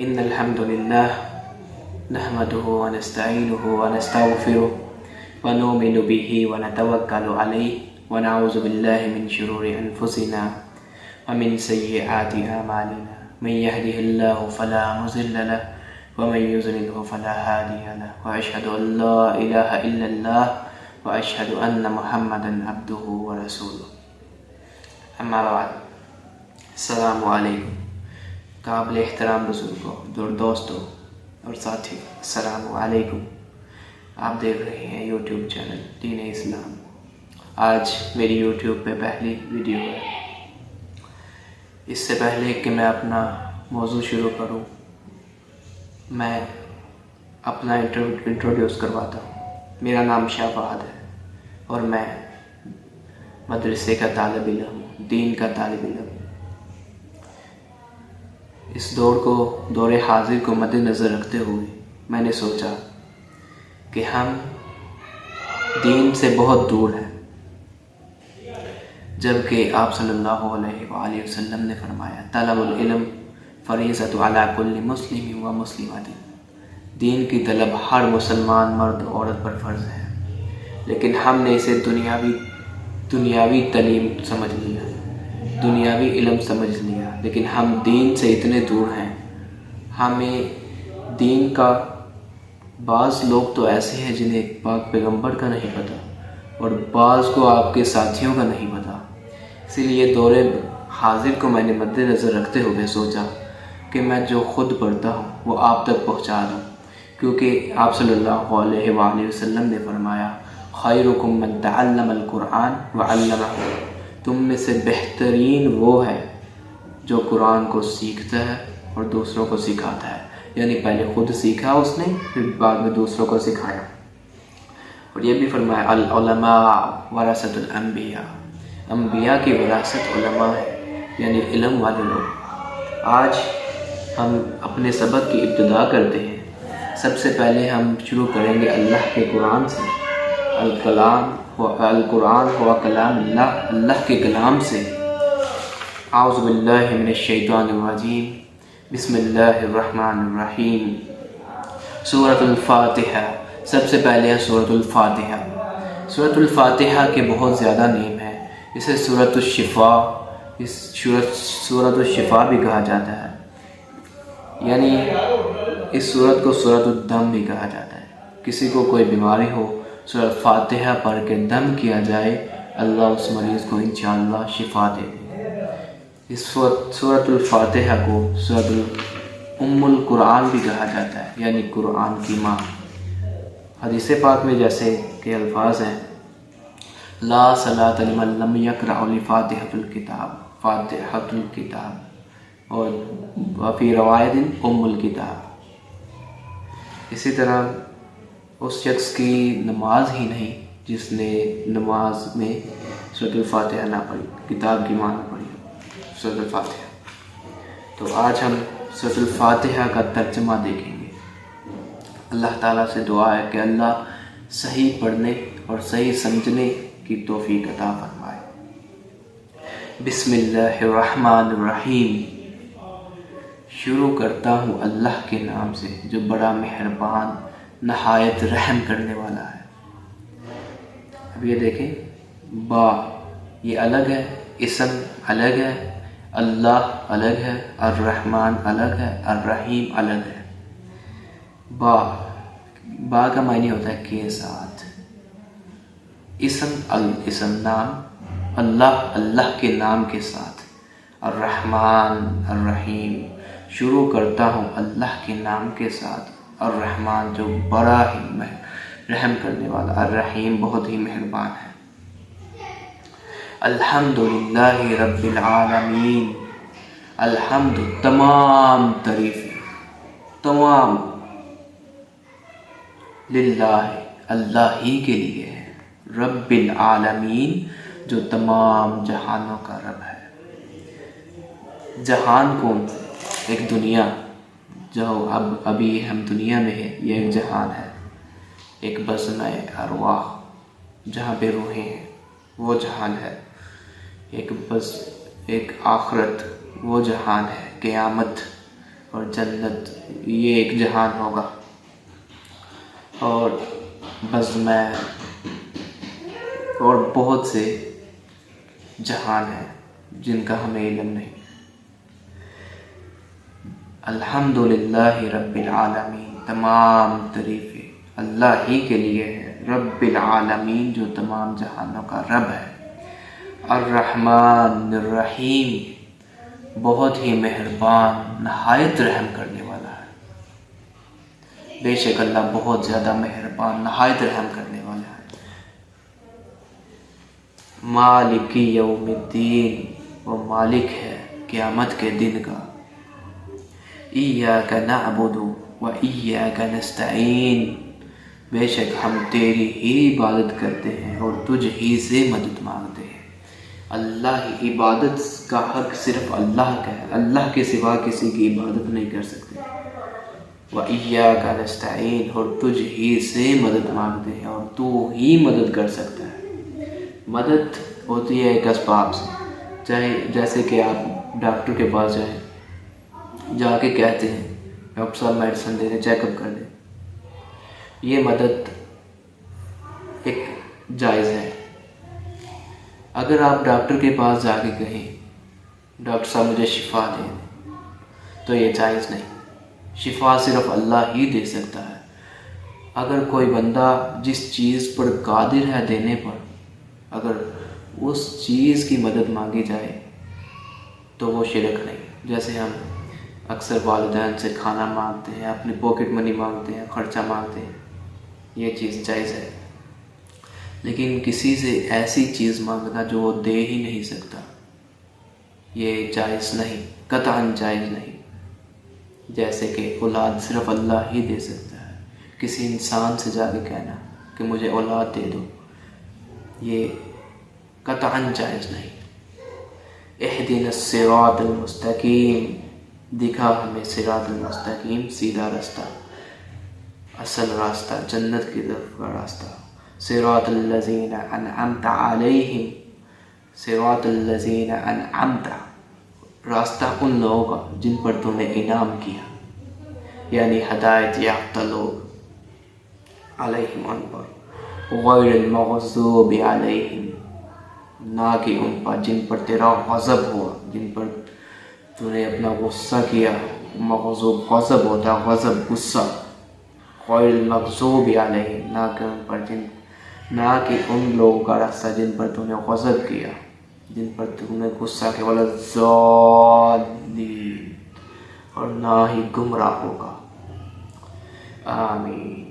إن الحمد لله نحمده ونستعينه ونستغفره ونؤمن به ونتوكل عليه ونعوذ بالله من شرور أنفسنا ومن سيئات أعمالنا من يهده الله فلا مضل له ومن يضلله فلا هادي له وأشهد أن لا إله إلا الله وأشهد أن محمدا عبده ورسوله أما بعد السلام علیکم قابل احترام بزرگوں دوستوں اور ساتھی، السلام علیکم۔ آپ دیکھ رہے ہیں یوٹیوب چینل دین اسلام۔ آج میری یوٹیوب پہ پہلی ویڈیو ہے۔ اس سے پہلے کہ میں اپنا موضوع شروع کروں، میں اپنا انٹروڈیوس کرواتا ہوں۔ میرا نام شاہ فہد ہے اور میں مدرسے کا طالب علم ہوں، دین کا طالب علم ہوں۔ اس دور حاضر کو مد نظر رکھتے ہوئے میں نے سوچا کہ ہم دین سے بہت دور ہیں، جبکہ آپ صلی اللہ علیہ وآلہ وسلم نے فرمایا طلب العلم فریضۃ علی کل مسلم و مسلمۃ، دین کی طلب ہر مسلمان مرد عورت پر فرض ہے، لیکن ہم نے اسے دنیاوی تعلیم سمجھ لیا، دنیاوی علم سمجھ لیا، لیکن ہم دین سے اتنے دور ہیں۔ ہمیں دین کا بعض لوگ تو ایسے ہیں جنہیں پاک پیغمبر کا نہیں پتہ، اور بعض کو آپ کے ساتھیوں کا نہیں پتہ۔ اسی لیے دور حاضر کو میں نے مد نظر رکھتے ہوئے سوچا کہ میں جو خود پڑھتا ہوں وہ آپ تک پہنچا دوں، کیونکہ آپ صلی اللہ علیہ وآلہ وسلم نے فرمایا خیرکم من تعلم القرآن وعلمہ، تم میں سے بہترین وہ ہے جو قرآن کو سیکھتا ہے اور دوسروں کو سکھاتا ہے، یعنی پہلے خود سیکھا اس نے، پھر بعد میں دوسروں کو سکھایا۔ اور یہ بھی فرمایا العلماء ورثۃ الانبیاء، انبیاء کی وراثت علماء ہے، یعنی علم والے لوگ۔ آج ہم اپنے سبق کی ابتدا کرتے ہیں۔ سب سے پہلے ہم شروع کریں گے اللہ کے قرآن سے۔ القرآن ہوا کلام اللہ، اللہ کے کلام سے۔ اعوذ باللہ من الشیطان الرجیم، بسم اللہ الرحمن الرحیم۔ سورۃ الفاتحہ، سب سے پہلے ہے سورۃ الفاتحہ۔ سورۃ الفاتحہ کے بہت زیادہ نیم ہیں۔ اسے سورۃ الشفا بھی کہا جاتا ہے، یعنی اس سورت کو سورۃ الدم بھی کہا جاتا ہے۔ کسی کو کوئی بیماری ہو، سورۃ فاتحہ پڑھ کے دم کیا جائے، اللہ اس مریض کو انشاءاللہ شفا دے گے۔ اس سورۃ الفاتحہ کو سورۃ ام القرآن بھی کہا جاتا ہے، یعنی قرآن کی ماں۔ حدیث پاک میں جیسے کہ الفاظ ہیں لا صلاۃ لمن لم یقرأ فاتحۃ الکتاب، اور وفی روایت ام الکتاب۔ اسی طرح اس شخص کی نماز ہی نہیں جس نے نماز میں سورۃ الفاتحہ نہ پڑھی، کتاب کی ماں نہ پڑھی سورۃ الفاتحہ۔ تو آج ہم سورۃ الفاتحہ کا ترجمہ دیکھیں گے۔ اللہ تعالیٰ سے دعا ہے کہ اللہ صحیح پڑھنے اور صحیح سمجھنے کی توفیق عطا فرمائے۔ بسم اللہ الرحمن الرحیم، شروع کرتا ہوں اللہ کے نام سے جو بڑا مہربان نہایت رحم کرنے والا ہے۔ اب یہ دیکھیں، با یہ الگ ہے، اسم الگ ہے، اللہ الگ ہے، الرحمن الگ ہے، الرحیم الگ ہے۔ با کا معنی ہوتا ہے کے ساتھ۔ اسم نام، اللہ کے نام کے ساتھ۔ الرحمن الرحیم، شروع کرتا ہوں اللہ کے نام کے ساتھ۔ الرحمن جو بڑا ہی رحم کرنے والا، الرحیم بہت ہی مہربان ہے۔ الحمدللہ رب العالمین، الحمد تمام تعریفیں، تمام للہ اللہ ہی کے لیے ہے، رب العالمین جو تمام جہانوں کا رب ہے۔ جہان کون؟ ایک دنیا جو ابھی ہم دنیا میں ہے، یہ ایک جہان ہے۔ ایک بزم ارواح جہاں پہ روحیں ہیں، وہ جہان ہے۔ ایک آخرت، وہ جہان ہے۔ قیامت اور جنت یہ ایک جہان ہوگا، اور بزم اور بہت سے جہان ہیں جن کا ہمیں علم نہیں۔ الحمدللہ رب العالمین، تمام تعریفیں اللہ ہی کے لیے ہے، رب العالمین جو تمام جہانوں کا رب ہے۔ الرحمن الرحیم، بہت ہی مہربان، نہایت رحم کرنے والا ہے۔ بے شک اللہ بہت زیادہ مہربان، نہایت رحم کرنے والا ہے۔ مالک یوم الدین، وہ مالک ہے قیامت کے دن کا۔ ایاک نعبد و ایاک نستعین، بے شک ہم تیری ہی عبادت کرتے ہیں اور تجھ ہی سے مدد مانگتے ہیں۔ اللہ کی عبادت کا حق صرف اللہ کا ہے، اللہ کے سوا کسی کی عبادت نہیں کر سکتے۔ وَإِيَّاكَ نَسْتَعِينُ، اور تجھ ہی سے مدد مانگتے ہیں اور تو ہی مدد کر سکتا ہے۔ مدد ہوتی ہے ایک اسباب سے، چاہے جیسے کہ آپ ڈاکٹر کے پاس جائیں، جا کے کہتے ہیں ڈاکٹر صاحب میڈیسن دے دیں، چیک اپ کر دیں، یہ مدد ایک جائز ہے۔ اگر آپ ڈاکٹر کے پاس جا کے کہیں ڈاکٹر صاحب مجھے شفا دیں، تو یہ جائز نہیں، شفا صرف اللہ ہی دے سکتا ہے۔ اگر کوئی بندہ جس چیز پر قادر ہے دینے پر، اگر اس چیز کی مدد مانگی جائے تو وہ شرک نہیں۔ جیسے ہم اکثر والدین سے کھانا مانگتے ہیں، اپنی پاکٹ منی مانگتے ہیں، خرچہ مانگتے ہیں، یہ چیز جائز ہے۔ لیکن کسی سے ایسی چیز مانگنا جو وہ دے ہی نہیں سکتا، یہ جائز نہیں، قطعاً جائز نہیں۔ جیسے کہ اولاد صرف اللہ ہی دے سکتا ہے، کسی انسان سے جا کے کہنا کہ مجھے اولاد دے دو، یہ قطعاً جائز نہیں۔ اہدنا الصراط المستقیم، دکھا ہمیں صراط المستقیم، سیدھا راستہ، اصل راستہ، جنت کی طرف کا راستہ۔ صراط الذین انعمت علیہم، صراط الذین انعمت، راستہ ان لوگوں کا جن پر تو نے انعام کیا، یعنی ہدایت یافتہ لوگ، علیہم ان پر، غیر المغضوب علیہم، نہ کہ ان پر جن پر تیرا غضب ہوا، جن پر تو نے اپنا غصہ کیا۔ مغضوب غضب ہوتا ہے، غضب غصہ، غیر المغضوب علیہم، نہ کہ ان لوگوں کا راستہ جن پر تو نے غضب کیا، جن پر تو نے غصہ کیا، ولا الضالین، اور نہ ہی گمراہ ہوگا۔ آمین۔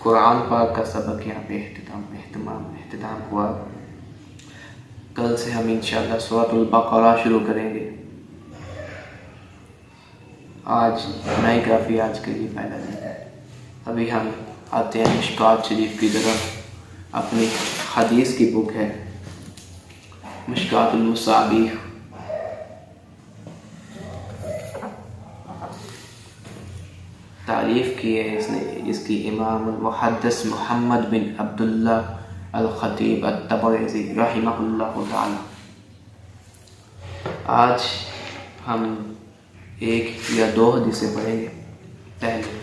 قرآن پاک کا سبق یہاں پہ اختتام ہوا۔ کل سے ہم انشاءاللہ سورۃ البقرہ شروع کریں گے۔ آج نئی کافی، آج کے لیے پہلا دن ہے۔ ابھی ہم آتے ہیں مشکوٰۃ شریف کی طرف۔ اپنی حدیث کی بک ہے مشکوٰۃ المصابیح، تعریف کی ہے اس کی امام المحدث محمد بن عبداللہ الخطیب الطبرسی رحمہ اللہ تعالی۔ آج ہم ایک یا دو حدیثیں پڑھیں گے۔ پہلے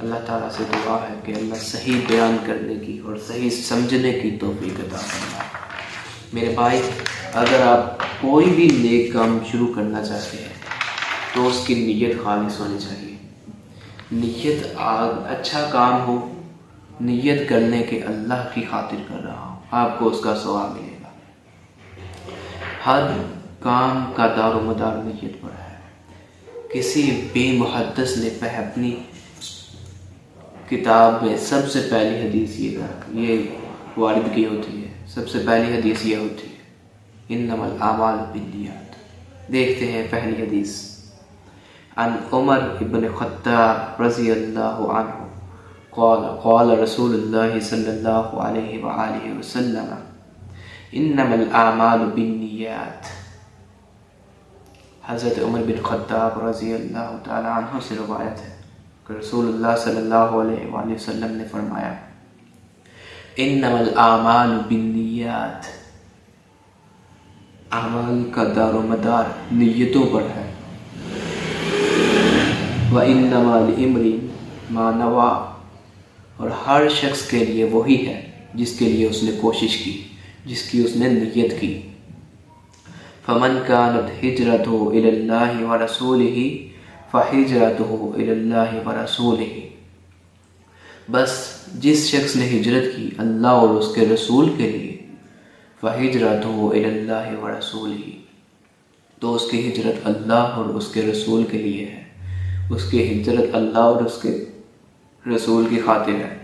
اللہ تعالیٰ سے دعا ہے کہ اللہ صحیح بیان کرنے کی اور صحیح سمجھنے کی توفیق عطا فرمائے۔ میرے بھائی، اگر آپ کوئی بھی نیک کام شروع کرنا چاہتے ہیں تو اس کی نیت خالص ہونی چاہیے۔ نیت اچھا کام ہو، نیت کرنے کے اللہ کی خاطر کر رہا ہوں، آپ کو اس کا ثواب ملے گا۔ ہر کام کا دار و مدار نیت پر ہے۔ کسی بھی محدث نے اپنی کتاب میں سب سے پہلی حدیث یہ وارد کی ہوتی ہے، سب سے پہلی حدیث یہ ہوتی ہے انما الاعمال بالنیات۔ دیکھتے ہیں پہلی حدیث۔ عن عمر بن خطاب رضی اللہ عنہ قال قال رسول اللہ صلی اللہ علیہ وآلہ وسلم انما الاعمال بالنیات۔ حضرت عمر بن خطاب رضی اللہ تعالی عنہ سے روایت ہے کہ رسول اللہ صلی اللہ علیہ وآلہ وسلم نے فرمایا انما الاعمال بالنیات، اعمال کا دار و مدار نیتوں پر ہے۔ وَإِنَّمَا لِإِمْرِئٍ مَا نَوَىٰ، اور ہر شخص کے لیے وہی ہے جس کے لیے اس نے کوشش کی، جس کی اس نے نیت کی۔ فَمَنْ كَانَتْ هِجْرَتُهُ إِلَى اللَّهِ وَرَسُولِهِ فَهِجْرَتُهُ إِلَى اللَّهِ وَرَسُولِهِ، بس جس شخص نے ہجرت کی اللہ اور اس کے رسول کے لیے، فَهِجْرَتُهُ إِلَى اللَّهِ وَرَسُولِهِ، تو اس کی ہجرت اللہ اور اس کے رسول کے لیے ہے، اس کی ہجرت اللہ اور اس کے رسول کی خاطر ہے۔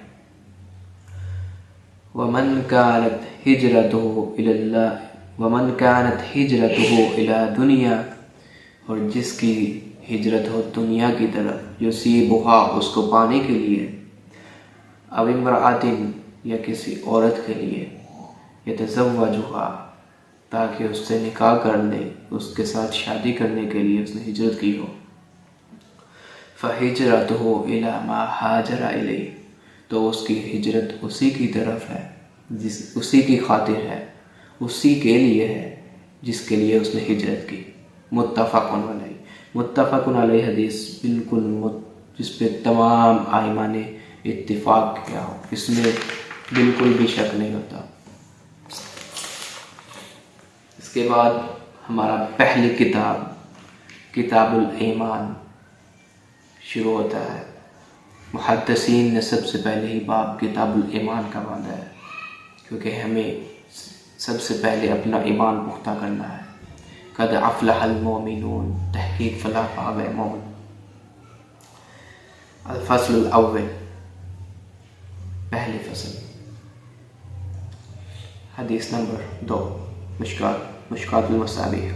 وَمَنْ كَانَتْ هِجْرَتُهُ إِلَى دُنْيَا، اور جس کی ہجرت ہو دنیا کی طرف، یصیبھا اس کو پانے کے لیے، او امرأۃ یا کسی عورت کے لیے، یتزوجھا تاکہ اس سے نکاح کر لے، اس کے ساتھ شادی کرنے کے لیے اس نے ہجرت کی ہو، فہجرتہ الی ما ہاجر الیہ، تو اس کی ہجرت اسی کی طرف ہے، اسی کی خاطر ہے، اسی کے لیے ہے جس کے لیے اس نے ہجرت کی۔ متفق علیہ، متفق علیہ حدیث بالکل جس پہ تمام ائمہ نے اتفاق کیا ہو، اس میں بالکل بھی شک نہیں ہوتا۔ اس کے بعد ہمارا پہلی کتاب کتاب الایمان شروع ہوتا ہے۔ محدثین نے سب سے پہلے ہی باب کتاب الایمان کا باندھا ہے، کیونکہ ہمیں سب سے پہلے اپنا ایمان پختہ کرنا ہے۔ قد افلح المؤمنون، تحقیق فلاح پا گئے مومن۔ الفصل الاول، پہلی فصل، حدیث نمبر 2، مشکات المصابیح،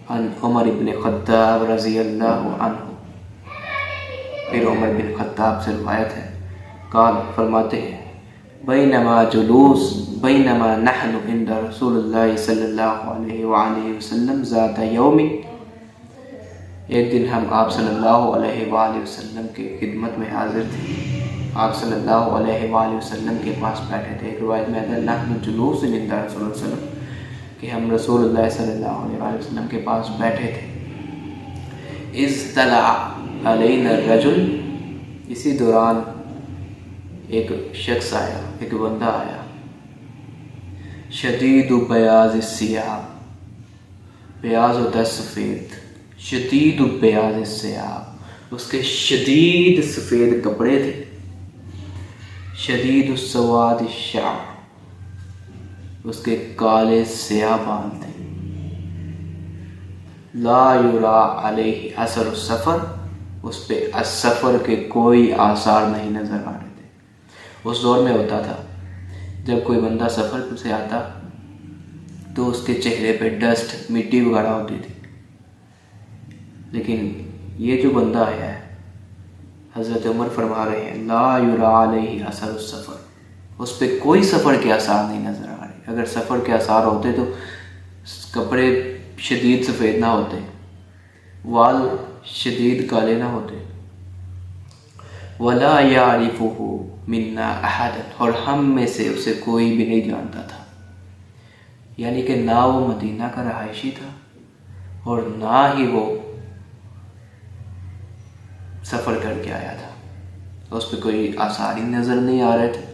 عن عمر بن خطاب رضی اللہ عنہ، پھر عمر بن خطاب سے روایت ہے، قال فرماتے ہیں، بینما نحن عند رسول اللہ صلی اللہ علیہ وآلہ وسلم ذات یوم، ایک دن ہم آپ صلی اللہ علیہ وآلہ وسلم کی خدمت میں حاضر تھے، آپ صلی اللہ علیہ وآلہ وسلم کے پاس بیٹھے تھے۔ ایک روایت میں ہے نحن جلوس عند رسول اللہ صلی اللہ علیہ وسلم، کہ ہم رسول اللہ صلی اللہ علیہ وآلہ وسلم کے پاس بیٹھے تھے۔ اذ طلع علینا الرجل، اسی دوران ایک شخص آیا، ایک بندہ آیا، شدید بیاض الثیاب، بیاض ہوتا ہے سفید، شدید بیاض الثیاب، اس کے شدید سفید کپڑے تھے، شدید السواد الشعر، اس کے کالے سیاہ بال تھے، لا یرا علیہ اثر السفر، اس پہ السفر کے کوئی آثار نہیں نظر آ رہے تھے۔ اس دور میں ہوتا تھا جب کوئی بندہ سفر سے آتا تو اس کے چہرے پہ ڈسٹ، مٹی وغیرہ ہوتی تھی، لیکن یہ جو بندہ آیا ہے حضرت عمر فرما رہے ہیں لا یرا علیہ اثر السفر، اس پہ کوئی سفر کے آثار نہیں نظر آ رہے۔ اگر سفر کے آثار ہوتے تو کپڑے شدید سفید نہ ہوتے، وال شدید کالے نہ ہوتے۔ وَلَا يَعْرِفُهُ مِنَّا أَحَدٌ، اور ہم میں سے اسے کوئی بھی نہیں جانتا تھا، یعنی کہ نہ وہ مدینہ کا رہائشی تھا اور نہ ہی وہ سفر کر کے آیا تھا، اس پہ کوئی آثار ہی نظر نہیں آ رہے تھے۔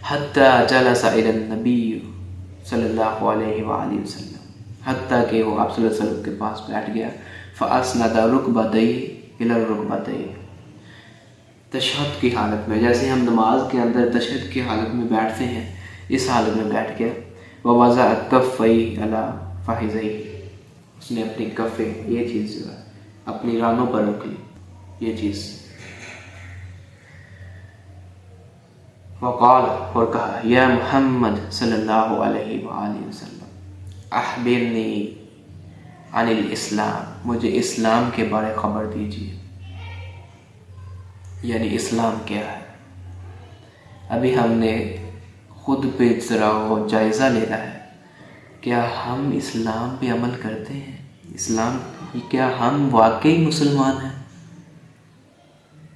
حتیٰ جلس إلى النبی صلی اللہ علیہ وآلہ وسلم، حتیٰ کہ وہ آپ صلی اللہ علیہ وسلم کے پاس بیٹھ گیا، فأسند رکبتیہ إلى الرکبتیہ، تشہد کی حالت میں، جیسے ہم نماز کے اندر تشہد کی حالت میں بیٹھتے ہیں، اس حالت میں بیٹھ گیا۔ ووضع کفیہ علی فخذیہ، اس نے اپنی کفیں، یہ چیز جو ہے اپنی رانوں پر رکھ لی، یہ چیز۔ وقال، اور کہا، یا محمد صلی اللہ علیہ وآلہ وسلم، اخبرنی عن الاسلام، مجھے اسلام کے بارے خبر دیجیے، یعنی اسلام کیا ہے۔ ابھی ہم نے خود پہ ذرا وہ جائزہ لینا ہے، کیا ہم اسلام پہ عمل کرتے ہیں؟ اسلام، کیا ہم واقعی مسلمان ہیں؟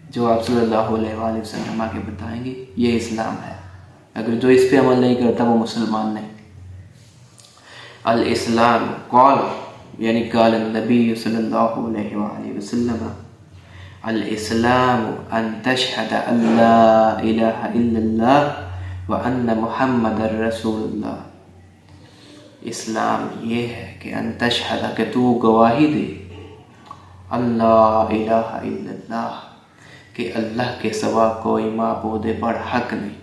جو آپ صلی اللہ علیہ وآلہ وسلم آگے بتائیں گے یہ اسلام ہے، اگر جو اس پہ عمل نہیں کرتا وہ مسلمان نہیں۔ الاسلام، قال، یعنی قال النبی صلی اللہ علیہ وآلہ وسلم الاسلام ان تشہد ان لا الہ الا اللہ وان محمد رسول اللہ. اسلام یہ ہے کہ ان تشہد کہ تو گواہی دے اللہ الہ الا اللہ کہ اللہ کے سوا کوئی معبود پر حق نہیں،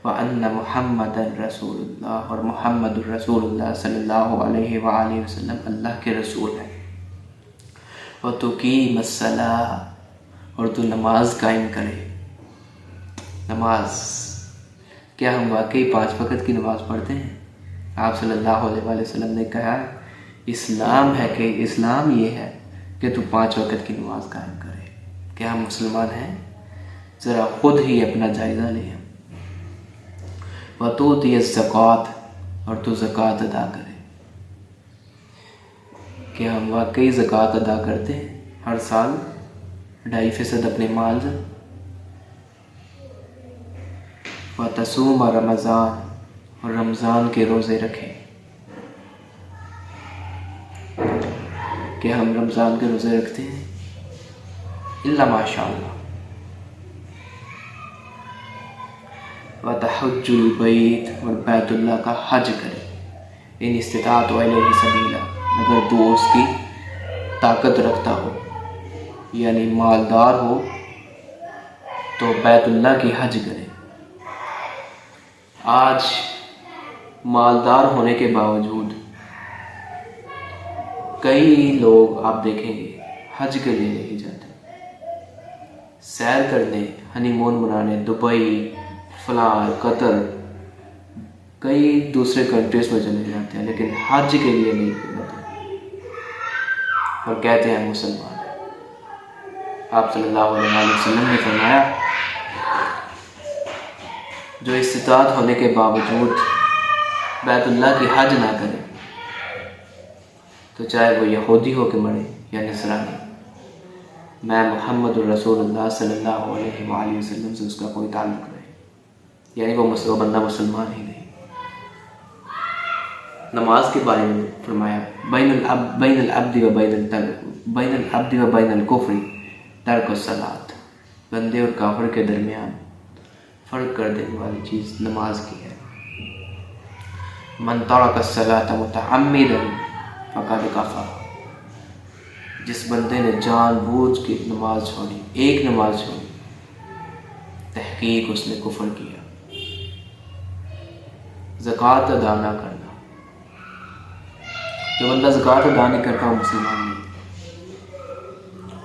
وَأَنَّ مُحَمَّدًا رسول اللہ اور محمد الرسول اللہ صلی اللہ علیہ وآلہ وسلم اللہ کے رسول ہیں، وَتُقِيمَ الصَّلَاةَ اور تو نماز قائم کرے. نماز کیا ہم واقعی 5 وقت کی نماز پڑھتے ہیں؟ آپ صلی اللہ علیہ وآلہ وسلم نے کہا اسلام ہے کہ اسلام یہ ہے کہ تو 5 وقت کی نماز قائم کرے. کیا ہم مسلمان ہیں؟ ذرا خود ہی اپنا جائزہ لیں. وَتُؤْتِيَ الزَّكَاةَ اور تو زکوٰۃ ادا کرے. کیا ہم واقعی زکوٰۃ ادا کرتے ہیں ہر سال 2.5% اپنے مال سے؟ وَتَصُومَ رمضان اور رمضان کے روزے رکھیں. کیا ہم رمضان کے روزے رکھتے ہیں؟ الا ماشاء اللہ. وَتَحُجُّ الْبَيْتَ اور بیت اللہ کا حج کرے. ان استطاعت الیہ سبیلا اگر تو اس کی طاقت رکھتا ہو یعنی مالدار ہو تو بیت اللہ کی حج کرے. آج مالدار ہونے کے باوجود کئی لوگ آپ دیکھیں گے حج کے لیے نہیں جاتے، سیر کرنے، ہنی مون منانے دبئی، فلاں، قطر، کئی دوسرے کنٹریز میں چلے جاتے ہیں، لیکن حج کے لیے نہیں جاتے اور کہتے ہیں مسلمان. آپ صلی اللہ علیہ وسلم نے فرمایا جو استطاعت ہونے کے باوجود بیت اللہ کی حج نہ کرے تو چاہے وہ یہودی ہو کے مرے یا نصرانی، میں محمد الرسول اللہ صلی اللہ علیہ وآلہ وسلم سے اس کا کوئی تعلق نہیں، یعنی وہ بندہ مسلمان ہی نہیں. نماز کے بارے میں فرمایا بین العبد و بین الکفر ترک الصلاۃ، بندے اور کافر کے درمیان فرق کر دینے والی چیز نماز کی ہے. من ترک الصلاۃ متعمدا فقد کفر، جس بندے نے جان بوجھ کے نماز چھوڑی، ایک نماز چھوڑی، تحقیق اس نے کفر کیا. زکوٰۃ ادا نہ کرنا، جو بندہ زکوٰۃ ادا نہیں کرتا وہ مسلمان نہیں.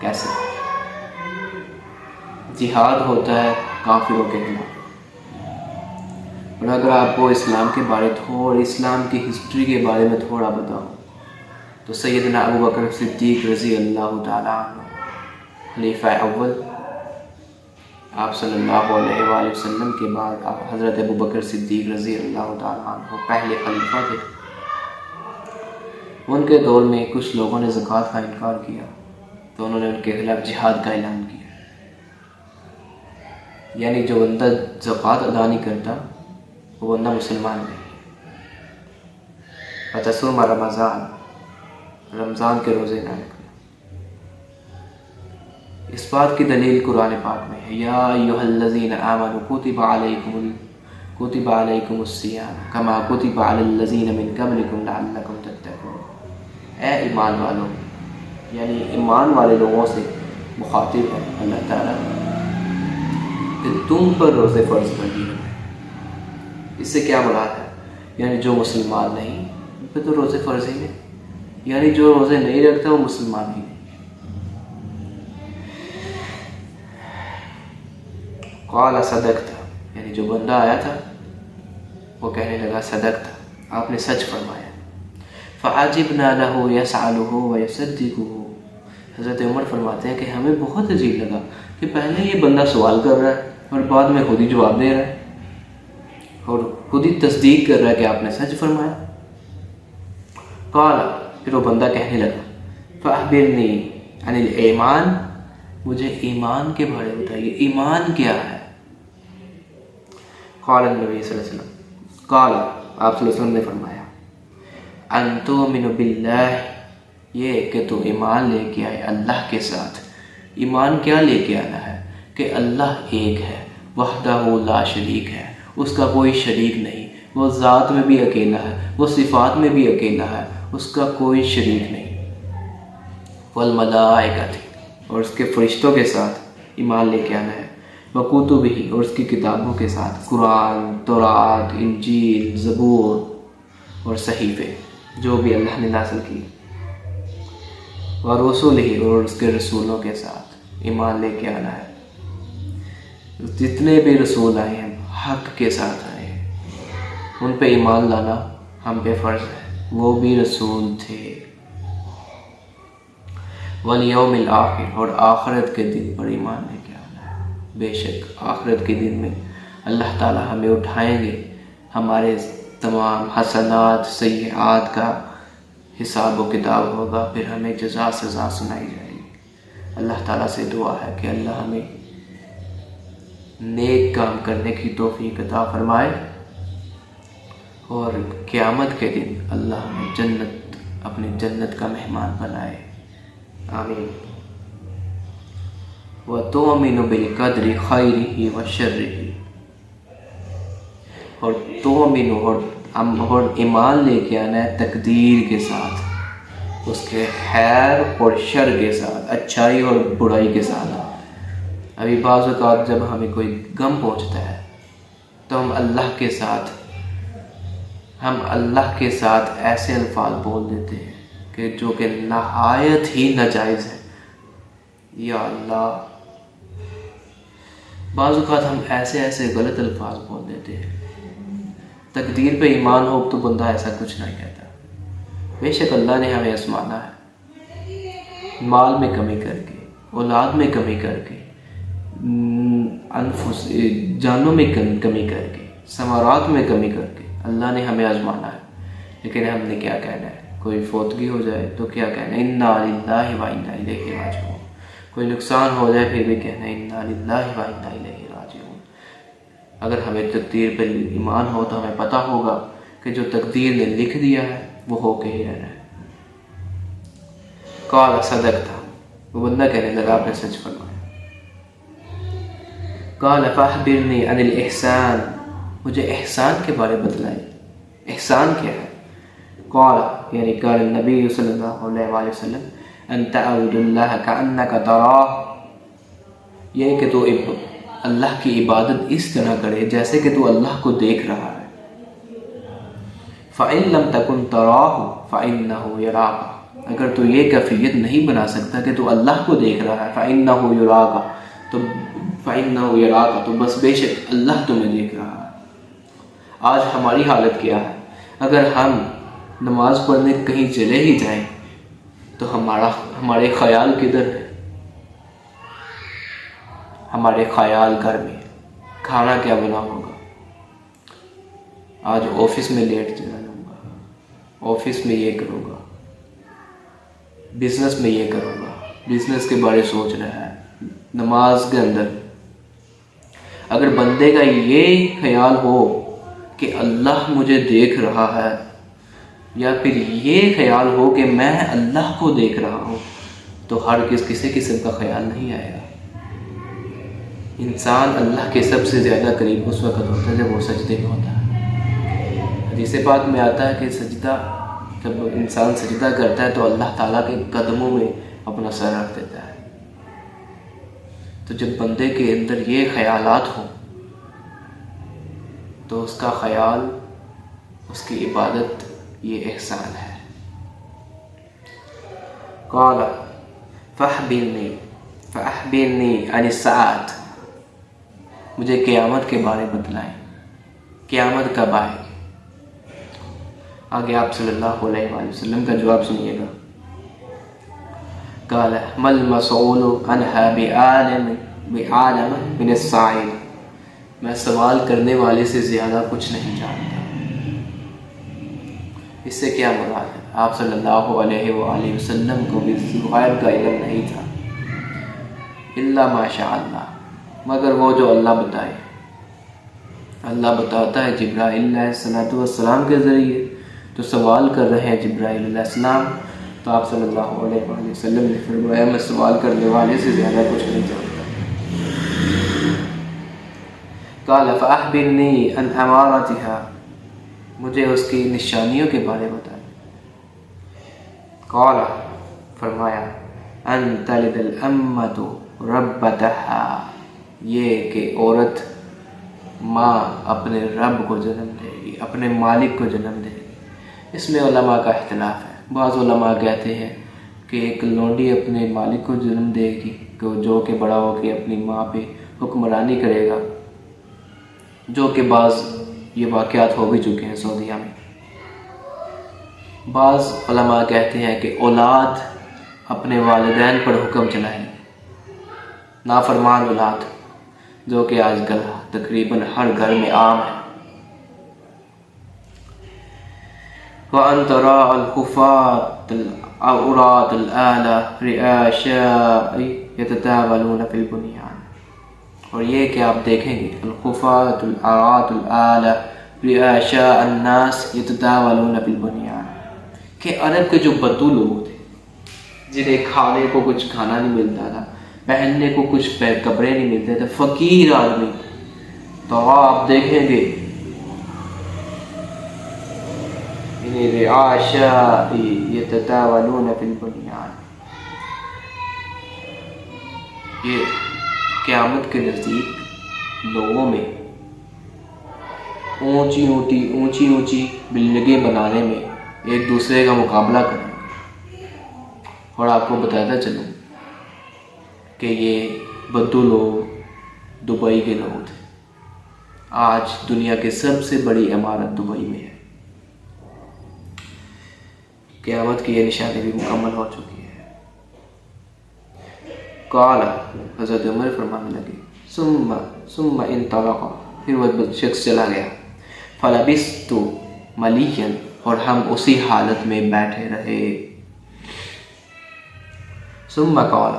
کیسے؟ جہاد ہوتا ہے کافروں کے خلاف، اور اگر آپ کو اسلام کے بارے اسلام کی ہسٹری کے بارے میں تھوڑا بتاؤں تو سیدنا ابو بکر صدیق رضی اللہ تعالیٰ عنہ خلیفہ اول، آپ صلی اللہ علیہ وآلہ وسلم کے بعد آپ حضرت ابو بکر صدیق رضی اللہ تعالیٰ عنہ پہلے خلیفہ تھے. ان کے دور میں کچھ لوگوں نے زکوٰۃ کا انکار کیا تو انہوں نے ان کے خلاف جہاد کا اعلان کیا. یعنی جو بندہ زکوٰۃ ادا نہیں کرتا وہ بندہ مسلمان نہیں. وتصوم رمضان، رمضان کے روزے نہ رکھنا. اس بات کی دلیل قرآن پاک میں ہے یا ایھا الذین آمنوا کتب علیکم الصیام کما کتب علی الذین من قبلکم لعلکم تتقون. اے ایمان والوں، یعنی ایمان والے لوگوں سے مخاطب ہے اللہ تعالیٰ کہ تم پر روزے فرض کر دیے ہیں. اس سے کیا مراد ہے؟ یعنی جو مسلمان نہیں ان پہ تو روزے فرض ہی نہیں، یعنی جو روزے نہیں رکھتا وہ مسلمان ہی نہیں. قال صدقت، یعنی جو بندہ آیا تھا وہ کہنے لگا صدقت، آپ نے سچ فرمایا. فعجبنا له يسأله ويصدقه. حضرت عمر فرماتے ہیں کہ ہمیں بہت عجیب لگا کہ پہلے یہ بندہ سوال کر رہا ہے اور بعد میں خود ہی جواب دے رہا ہے اور خود ہی تصدیق کر رہا ہے کہ آپ نے سچ فرمایا. قال، پھر وہ بندہ کہنے لگا فأخبرنی عن الایمان، مجھے ایمان کے بارے میں بتائیے، ایمان کیا ہے؟ قال النبی صلی اللہ علیہ وسلم، قال، آپ صلی اللہ علیہ وسلم نے فرمایا ان تؤمن باللہ، یہ کہ تو ایمان لے کے آئے اللہ کے ساتھ۔ ایمان کیا لے کے آنا ہے؟ کہ اللہ ایک ہے، وحدہ لا شریک ہے، اس کا کوئی شریک نہیں، وہ ذات میں بھی اکیلا ہے، وہ صفات میں بھی اکیلا ہے، اس کا کوئی شریک نہیں۔ والملائکۃ، اور اس کے فرشتوں کے ساتھ ایمان لے کے آنا ہے۔ وکتبہ، اور اس کی کتابوں کے ساتھ، قرآن، تورات، انجیل، زبور اور صحیفے جو بھی اللہ نے نازل کی۔ ورسلہ، اور اس کے رسولوں کے ساتھ ایمان لے کے آنا ہے۔ جتنے بھی رسول آئے ہیں حق کے ساتھ آئے ہیں، ان پہ ایمان لانا ہم پہ فرض ہے، وہ بھی رسول تھے۔ والیوم الآخر، اور آخرت کے دن پر ایمان لے کے آنا ہے۔ بے شک آخرت کے دن میں اللہ تعالی ہمیں اٹھائیں گے، ہمارے تمام حسنات سیئات کا حساب و کتاب ہوگا، پھر ہمیں جزا سزا سنائی جائے گی۔ اللہ تعالیٰ سے دعا ہے کہ اللہ ہمیں نیک کام کرنے کی توفیق عطا فرمائے، اور قیامت کے دن اللہ ہمیں اپنی جنت کا مہمان بنائے، آمین۔ وَتُؤْمِنُ بِالْقَدْرِ خَيْرِهِ وَشَرِّهِ، اور تؤمن، اور ایمان لے کے آنا ہے تقدیر کے ساتھ، اس کے خیر اور شر کے ساتھ، اچھائی اور برائی کے ساتھ۔ ابھی بعض اوقات جب ہمیں کوئی غم پہنچتا ہے تو ہم اللہ کے ساتھ ایسے الفاظ بول دیتے ہیں کہ جو کہ نہایت ہی ناجائز ہے۔ یا اللہ، بعض اوقات ہم ایسے غلط الفاظ بول دیتے ہیں۔ تقدیر پہ ایمان ہو تو بندہ ایسا کچھ نہیں کہتا۔ بے شک اللہ نے ہمیں آزمانا ہے، مال میں کمی کر کے، اولاد میں کمی کر کے، جانوں میں کمی کر کے، ثمرات میں کمی کر کے اللہ نے ہمیں آزمانا ہے۔ لیکن ہم نے کیا کہنا ہے؟ کوئی فوتگی ہو جائے تو کیا کہنا ہے؟ انا للہ و انا الیہ راجعون۔ کوئی نقصان ہو جائے پھر بھی کہنا ہے انا للہ و انا الیہ راجعون۔ اگر ہمیں تقدیر پر ایمان ہو تو ہمیں پتہ ہوگا کہ جو تقدیر نے لکھ دیا ہے وہ ہو کے ہی رہنا ہے۔ قال صدقت، وہ بندہ کہنے لگا آپ نے سچ فرمایا۔ قال فاخبرنی عن الاحسان، مجھے احسان کے بارے بتلائیں، احسان کیا ہے؟ قال، یعنی قال النبی صلی اللہ علیہ وآلہ وسلم، ان تعبد اللہ کأنک تراہ، یہ کہ تو اللہ کی عبادت اس طرح کرے جیسے کہ تو اللہ کو دیکھ رہا ہے۔ فإن لم تکن تراہ فإنہ یراک، اگر تو یہ کیفیت نہیں بنا سکتا کہ تو اللہ کو دیکھ رہا ہے، فإنہ یراک، فإنہ یراک، تو بس بے شک اللہ تمہیں دیکھ رہا ہے۔ آج ہماری حالت کیا ہے؟ اگر ہم نماز پڑھنے کہیں چلے ہی جائیں تو ہمارے خیال کدھر ہے؟ ہمارے خیال گھر میں، کھانا کیا بنا ہوگا، آج آفس میں لیٹ جاؤں گا، آفس میں یہ کروں گا، بزنس میں یہ کروں گا، بزنس کے بارے سوچ رہا ہے۔ نماز کے اندر اگر بندے کا یہ خیال ہو کہ اللہ مجھے دیکھ رہا ہے، یا پھر یہ خیال ہو کہ میں اللہ کو دیکھ رہا ہوں، تو کسی قسم کا خیال نہیں آئے گا۔ انسان اللہ کے سب سے زیادہ قریب اس وقت ہوتا ہے جب وہ سجدے میں ہوتا ہے۔ حدیث پاک میں آتا ہے کہ جب انسان سجدہ کرتا ہے تو اللہ تعالیٰ کے قدموں میں اپنا سر رکھ دیتا ہے۔ تو جب بندے کے اندر یہ خیالات ہوں تو اس کا خیال، اس کی عبادت، یہ احسان ہے۔ قال فأخبرنی عن الساعۃ، مجھے قیامت کے بارے بتلائیں، قیامت کب آئے گی؟ آگے آپ صلی اللہ علیہ وآلہ وسلم کا جواب سنیے گا۔ قال ما المسؤول عنها بعالم من السائل، میں سوال کرنے والے سے زیادہ کچھ نہیں جانتا۔ اس سے کیا مراد ہے؟ آپ صلی اللہ علیہ وآلہ وسلم کو بھی غیب کا علم نہیں تھا، الا ما شاء اللہ، مگر وہ جو اللہ بتائے۔ اللہ بتاتا ہے جبرائیل علیہ السلام کے ذریعے، تو سوال کر رہے ہیں جبرائیل علیہ السلام، تو آپ صلی اللہ علیہ وآلہ وسلم نے فرمایا میں سوال کرنے والے سے زیادہ کچھ نہیں جانتا۔ قال فأخبرنی عن امارتها، مجھے اس کی نشانیوں کے بارے بتائیں۔ قال، فرمایا ان تلد الامۃ ربتها، یہ کہ عورت ماں اپنے رب کو جنم دے گی، اپنے مالک کو جنم دے گی۔ اس میں علماء کا اختلاف ہے، بعض علماء کہتے ہیں کہ ایک لونڈی اپنے مالک کو جنم دے گی جو کہ بڑا ہو کے اپنی ماں پہ حکمرانی کرے گا، جو کہ بعض یہ واقعات ہو بھی چکے ہیں سعودیہ میں۔ بعض علماء کہتے ہیں کہ اولاد اپنے والدین پر حکم چلائے، نافرمان اولاد، جو کہ آج کل تقریباً ہر گھر میں عام ہے۔ وَأَن تَرَى الْخُفَاةَ الْعُرَاةَ الْعَالَةَ رِعَاءَ الشَّاءِ يَتَطَاوَلُونَ فِي الْبُنْيَانِ، اور یہ کہ آپ دیکھیں گے الخفاة العراة الآلة رعاء شاء الناس يتطاولون في البنيان، کہ عرب کے جو بدو لوگ تھے جنہیں کھانے کو کچھ کھانا نہیں ملتا تھا، پہننے کو کچھ کپڑے نہیں ملتے تھے، فقیر آدمی، تو آپ دیکھیں گے رعاء شاء يتطاولون في البنيان، یہ قیامت کے نزدیک لوگوں میں اونچی اونچی بلڈنگیں بنانے میں ایک دوسرے کا مقابلہ کریں گے۔ اور آپ کو بتاتا چلوں کہ یہ بدو لوگ دبئی کے لوگ تھے، آج دنیا کی سب سے بڑی عمارت دبئی میں ہے۔ قیامت کی یہ نشانی بھی مکمل ہو چکی ہے۔ قال، حضرت عمر فرمانے لگے ثم انطلق، پھر وہ شخص چلا گیا، فلبثت مليا، اور ہم اسی حالت میں بیٹھے رہے۔ ثم قال،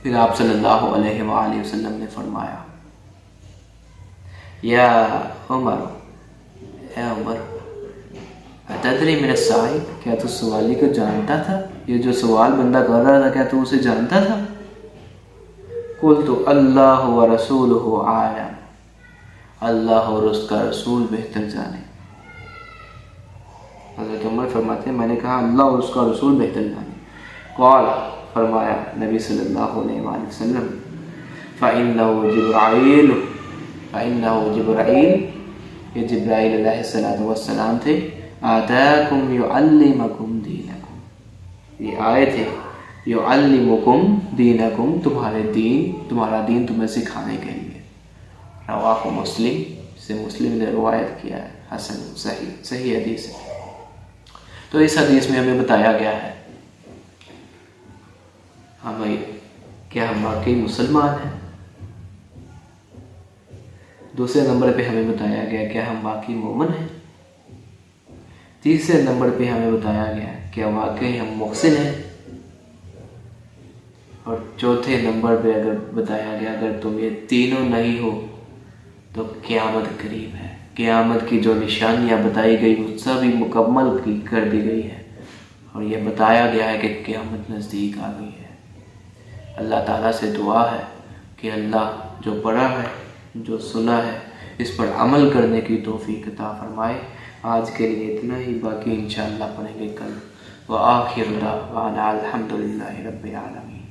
پھر آپ صلی اللہ علیہ وآلہ وسلم نے فرمایا یا عمر، اے عمر، اتدری من السائل، کیا تو سوالی کو جانتا تھا؟ یہ جو سوال بندہ کر رہا تھا کیا تو اسے جانتا تھا؟ قلت اللہ ورسولہ عالم، اللہ اور اس کا رسول بہتر جانے۔ حضرت عمر فرماتے ہیں میں نے کہا اللہ اور اس کا رسول بہتر جانے۔ قال، فرمایا نبی صلی اللہ علیہ وآلہ وسلم فإنه جبرائیل، یہ جبرائیل علیہ السلام تھے، آتاکم یعلمکم دینکم، یہ آئے تھے یعلمکم دینکم، تمہارا دین تمہیں سکھانے کے لیے۔ رواہ مسلم، سے مسلم نے روایت کیا ہے، حسن صحیح حدیث ہے۔ تو اس حدیث میں ہمیں بتایا گیا ہے کیا ہم واقعی مسلمان ہیں۔ دوسرے نمبر پہ ہمیں بتایا گیا کیا ہم واقعی مومن ہیں۔ تیسرے نمبر پہ ہمیں بتایا گیا کیا واقعی ہم محسن ہیں۔ اور چوتھے نمبر پہ اگر بتایا گیا اگر تم یہ تینوں نہیں ہو تو قیامت قریب ہے، قیامت کی جو نشانیاں بتائی گئی وہ سبھی مکمل کر دی گئی ہے، اور یہ بتایا گیا ہے کہ قیامت نزدیک آ گئی ہے۔ اللہ تعالیٰ سے دعا ہے کہ اللہ جو پڑھا ہے، جو سنا ہے، اس پر عمل کرنے کی توفیق عطا فرمائے۔ آج کے لیے اتنا ہی، باقی انشاءاللہ پڑھیں گے کل۔ وآخر دعوانا الحمدللہ رب العالمین۔